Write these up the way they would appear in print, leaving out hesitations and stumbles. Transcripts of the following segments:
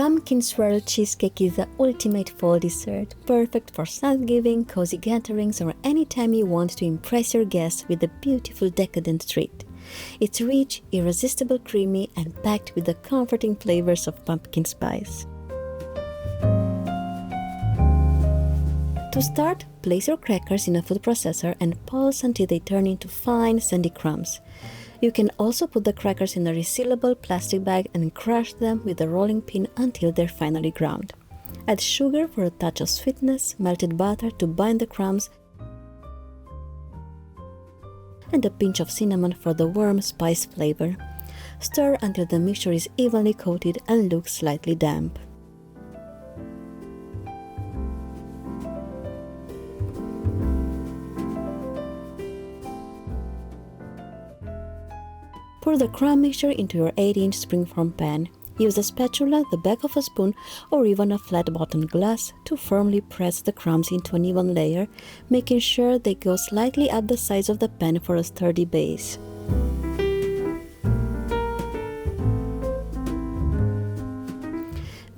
Pumpkin Swirl Cheesecake is the ultimate fall dessert, perfect for Thanksgiving, cozy gatherings, or anytime you want to impress your guests with a beautiful decadent treat. It's rich, irresistibly creamy, and packed with the comforting flavors of pumpkin spice. To start, place your crackers in a food processor and pulse until they turn into fine, sandy crumbs. You can also put the crackers in a resealable plastic bag and crush them with a rolling pin until they're finely ground. Add sugar for a touch of sweetness, melted butter to bind the crumbs, and a pinch of cinnamon for the warm spice flavor. Stir until the mixture is evenly coated and looks slightly damp. Pour the crumb mixture into your 8-inch springform pan. Use a spatula, the back of a spoon, or even a flat-bottomed glass to firmly press the crumbs into an even layer, making sure they go slightly up the sides of the pan for a sturdy base.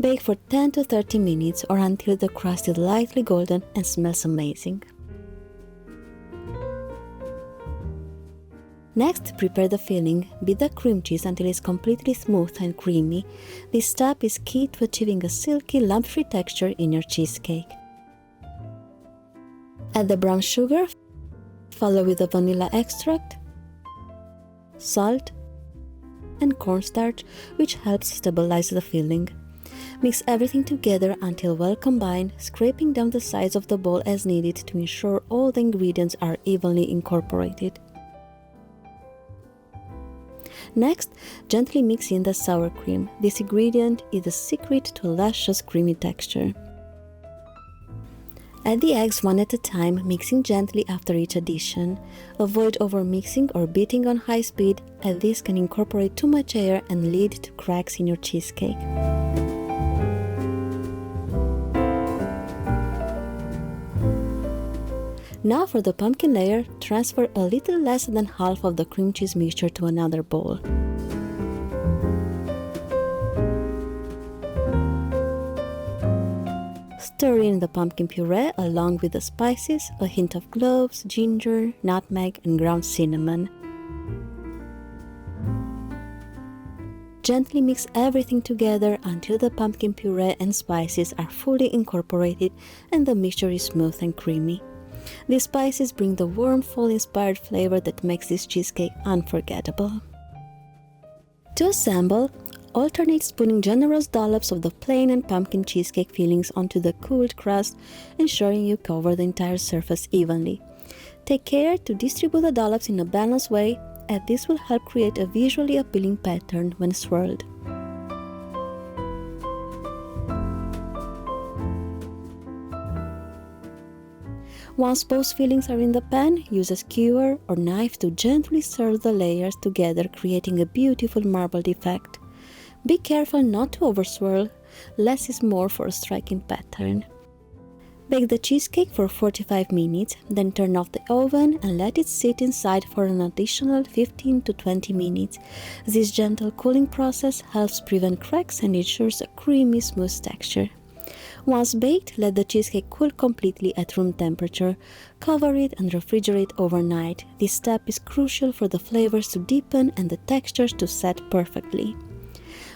Bake for 10 to 30 minutes or until the crust is lightly golden and smells amazing. Next, prepare the filling. Beat the cream cheese until it's completely smooth and creamy. This step is key to achieving a silky, lump-free texture in your cheesecake. Add the brown sugar, follow with the vanilla extract, salt, and cornstarch, which helps stabilize the filling. Mix everything together until well combined, scraping down the sides of the bowl as needed to ensure all the ingredients are evenly incorporated. Next, gently mix in the sour cream. This ingredient is the secret to a luscious, creamy texture. Add the eggs one at a time, mixing gently after each addition. Avoid overmixing or beating on high speed, as this can incorporate too much air and lead to cracks in your cheesecake. Now for the pumpkin layer, transfer a little less than half of the cream cheese mixture to another bowl. Stir in the pumpkin puree along with the spices, a hint of cloves, ginger, nutmeg, and ground cinnamon. Gently mix everything together until the pumpkin puree and spices are fully incorporated and the mixture is smooth and creamy. These spices bring the warm, fall-inspired flavor that makes this cheesecake unforgettable. To assemble, alternate spooning generous dollops of the plain and pumpkin cheesecake fillings onto the cooled crust, ensuring you cover the entire surface evenly. Take care to distribute the dollops in a balanced way, as this will help create a visually appealing pattern when swirled. Once both fillings are in the pan, use a skewer or knife to gently swirl the layers together, creating a beautiful marbled effect. Be careful not to overswirl, less is more for a striking pattern. Bake the cheesecake for 45 minutes, then turn off the oven and let it sit inside for an additional 15 to 20 minutes. This gentle cooling process helps prevent cracks and ensures a creamy, smooth texture. Once baked, let the cheesecake cool completely at room temperature. Cover it and refrigerate overnight. This step is crucial for the flavors to deepen and the textures to set perfectly.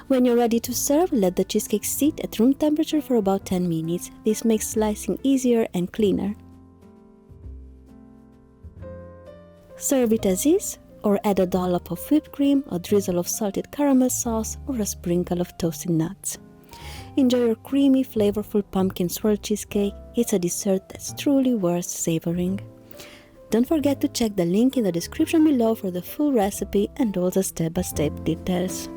When you're ready to serve, let the cheesecake sit at room temperature for about 10 minutes. This makes slicing easier and cleaner. Serve it as is, or add a dollop of whipped cream, a drizzle of salted caramel sauce, or a sprinkle of toasted nuts. Enjoy your creamy, flavorful pumpkin swirl cheesecake. It's a dessert that's truly worth savoring. Don't forget to check the link in the description below for the full recipe and all the step-by-step details.